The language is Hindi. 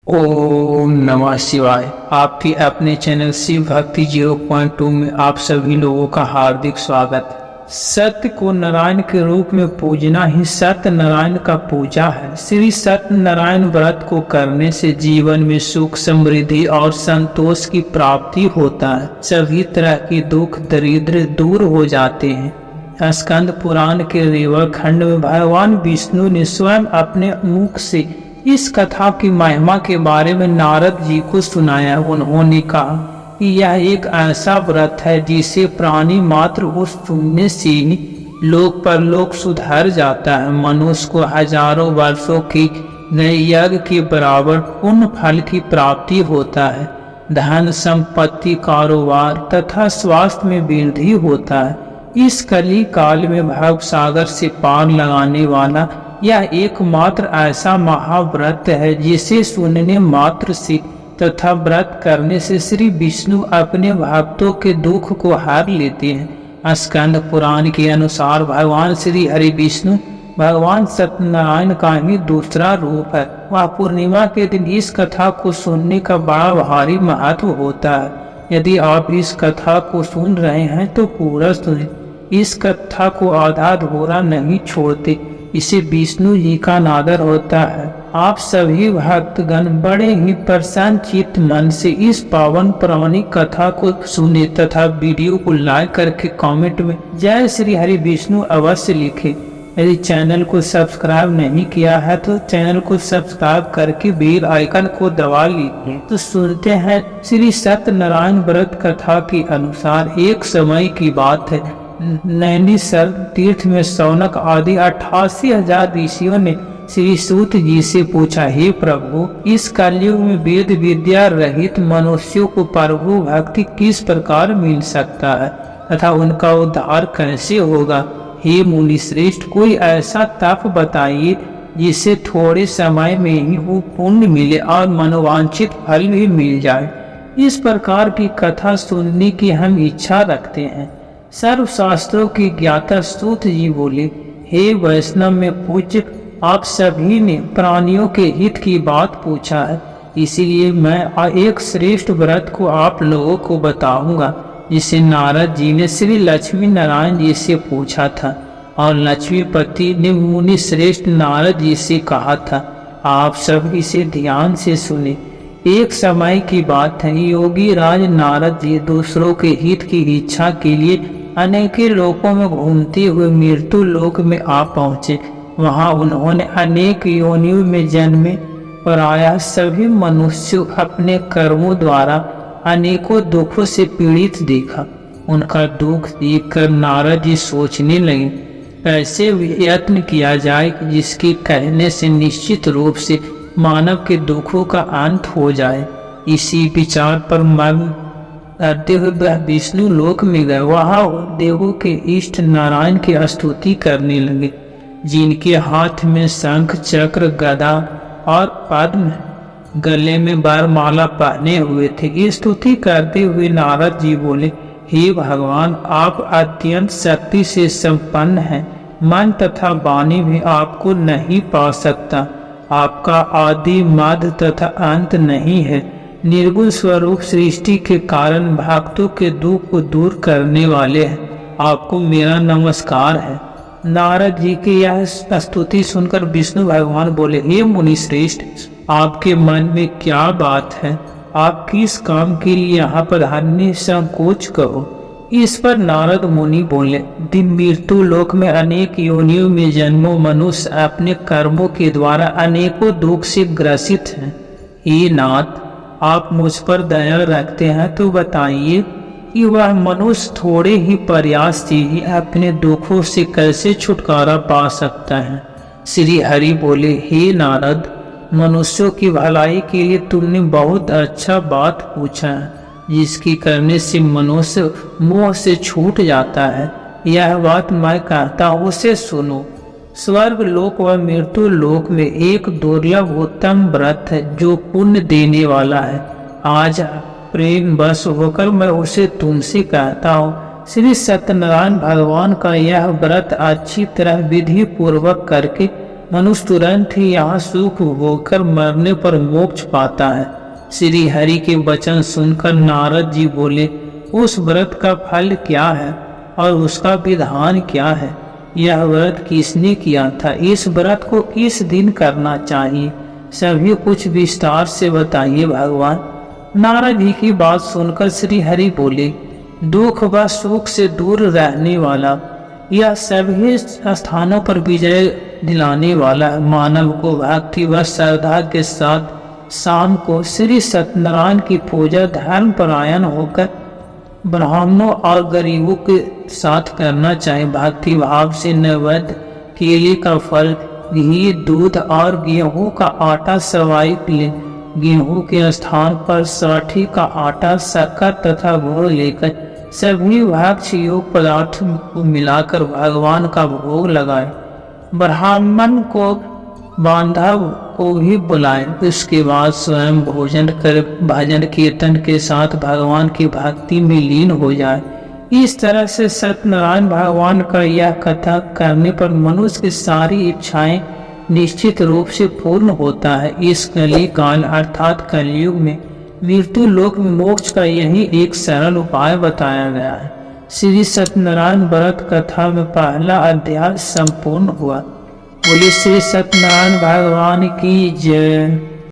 ओम नमः शिवाय। आपके अपने चैनल शिव भक्ति 0.2 में आप सभी लोगों का हार्दिक स्वागत है। सत्य को नारायण के रूप में पूजना ही सत्य नारायण का पूजा है। श्री सत्य नारायण व्रत को करने से जीवन में सुख, समृद्धि और संतोष की प्राप्ति होता है। सभी तरह के दुख दरिद्र दूर हो जाते हैं। स्कंद पुराण के रेवा खंड में भगवान विष्णु ने स्वयं अपने मुख से इस कथा की महिमा के बारे में नारद जी को सुनाया। उन्होंने कहा कि यह एक ऐसा व्रत है जिसे प्राणी मात्र उस सुनने से ही लोक परलोक सुधर जाता है। मनुष्य को हजारों वर्षों के नए यज्ञ के बराबर पुण्य फल की प्राप्ति होता है। धन संपत्ति, कारोबार तथा स्वास्थ्य में वृद्धि होता है। इस कली काल में भव सागर से पार लगाने वाला यह एकमात्र ऐसा महाव्रत है जिसे सुनने मात्र से तथा व्रत करने से श्री विष्णु अपने भक्तों के दुख को हर लेते हैं। स्कंद पुराण के अनुसार भगवान श्री हरि विष्णु भगवान सत्यनारायण का ही दूसरा रूप है। वह पूर्णिमा के दिन इस कथा को सुनने का बड़ा भारी महत्व होता है। यदि आप इस कथा को सुन रहे हैं तो पूरा सुने। इस कथा को आधा अधूरा नहीं छोड़ते। इसे विष्णु जी का अनादर होता है। आप सभी भक्तगण बड़े ही प्रसन्न चित्त मन से इस पावन पौराणिक कथा को सुने तथा वीडियो को लाइक करके कमेंट में जय श्री हरि विष्णु अवश्य लिखें। यदि चैनल को सब्सक्राइब नहीं किया है तो चैनल को सब्सक्राइब करके बेल आइकन को दबा लीजिए। तो सुनते हैं श्री सत्यनारायण व्रत कथा के अनुसार। एक समय की बात है, नैनीसर तीर्थ में शौनक आदि 88,000 ऋषियों ने श्री सूत जी से पूछा, हे प्रभु, इस कलयुग में वेद विद्या रहित मनुष्यों को प्रभु भक्ति किस प्रकार मिल सकता है तथा उनका उद्धार कैसे होगा। हे मुनि श्रेष्ठ, कोई ऐसा तप बताइए जिससे थोड़े समय में ही वो पुण्य मिले और मनोवांछित फल भी मिल जाए। इस प्रकार की कथा सुनने की हम इच्छा रखते हैं। सर्वशास्त्रों की ज्ञाता सूत जी बोले, हे वैष्णव में पूज्य, आप सभी ने प्राणियों के हित की बात पूछा है, इसीलिए मैं एक श्रेष्ठ व्रत को आप लोगों को बताऊंगा जिसे नारद जी ने श्री लक्ष्मी नारायण जी से पूछा था और लक्ष्मीपति ने मुनि श्रेष्ठ नारद जी से कहा था। आप सब इसे ध्यान से सुने। एक समय की बात है, योगी राज नारद जी दूसरों के हित की इच्छा के लिए अनेक लोकों में घूमते हुए मृत्यु लोक में आ पहुँचे। वहाँ उन्होंने अनेक योनियों में जन्मे प्रायः सभी मनुष्य अपने कर्मों द्वारा अनेकों दुखों से पीड़ित देखा। उनका दुख देखकर नारद जी सोचने लगे, कैसे यत्न किया जाए जिसके कहने से निश्चित रूप से मानव के दुखों का अंत हो जाए। इसी विचार पर मग्न करते हुए विष्णु लोक में गए। वहाँ देवों के इष्ट नारायण की स्तुति करने लगे, जिनके हाथ में शंख चक्र गदा और पद्म, गले में वरमाला पहने हुए थे। ये स्तुति करते हुए नारद जी बोले, हे भगवान, आप अत्यंत शक्ति से संपन्न हैं। मन तथा वाणी भी आपको नहीं पा सकता। आपका आदि मध्य तथा अंत नहीं है। निर्गुण स्वरूप सृष्टि के कारण भक्तों के दुख को दूर करने वाले हैं। आपको मेरा नमस्कार है। नारद जी की यह स्तुति सुनकर विष्णु भगवान बोले, हे मुनि श्रेष्ठ, आपके मन में क्या बात है? आप किस काम के लिए यहाँ पर आने संकोच करो। इस पर नारद मुनि बोले, दिन मृत्यु लोक में अनेक योनियों में जन्मों मनुष्य अपने कर्मों के द्वारा अनेकों दुख से ग्रसित हैं। हे नाथ, आप मुझ पर दया रखते हैं तो बताइए कि वह मनुष्य थोड़े ही प्रयास से ही अपने दुखों से कैसे छुटकारा पा सकता है। श्री हरि बोले, हे नारद, मनुष्यों की भलाई के लिए तुमने बहुत अच्छा बात पूछा है, जिसकी करने से मनुष्य मोह से छूट जाता है। यह बात मैं कहता हूँ, उसे सुनो। स्वर्ग लोक व मृत्यु लोक में एक दुर्लभ उत्तम व्रत है जो पुण्य देने वाला है। आज प्रेम बस होकर मैं उसे तुमसे कहता हूँ। श्री सत्यनारायण भगवान का यह व्रत अच्छी तरह विधि पूर्वक करके मनुष्य तुरंत ही यहाँ सुख होकर मरने पर मोक्ष पाता है। श्री हरि के वचन सुनकर नारद जी बोले, उस व्रत का फल क्या है और उसका विधान क्या है? यह व्रत किसने किया था? इस व्रत को किस दिन करना चाहिए? सभी कुछ विस्तार से बताइए भगवान। नारद जी की बात सुनकर श्री हरि बोले, दुख व सुख से दूर रहने वाला, यह सभी स्थानों पर विजय दिलाने वाला मानव को भक्ति व श्रद्धा के साथ शाम को श्री सत्यनारायण की पूजा धर्म परायण होकर ब्राह्मणों और गरीबों के साथ करना चाहिए। भक्ति भाव से नैवेद्य केले का फल, घी, दूध और गेहूं का आटा स्वाइप ले। गेहूं के स्थान पर साठी का आटा, शक्कर तथा गुड़ लेकर सभी भक्ष्य योग पदार्थ को मिलाकर भगवान का भोग लगाए। ब्राह्मण को बांधव को भी बुलाए। उसके बाद स्वयं भोजन कर भजन कीर्तन के साथ भगवान की भक्ति में लीन हो जाए। इस तरह से सत्यनारायण भगवान का यह कथा करने पर मनुष्य की सारी इच्छाएं निश्चित रूप से पूर्ण होता है। इस कली काल अर्थात कलयुग में मृत्यु लोक में मोक्ष का यही एक सरल उपाय बताया गया है। श्री सत्यनारायण व्रत कथा में पहला अध्याय संपूर्ण हुआ। बोले श्री सत्यनारायण भगवान की जय।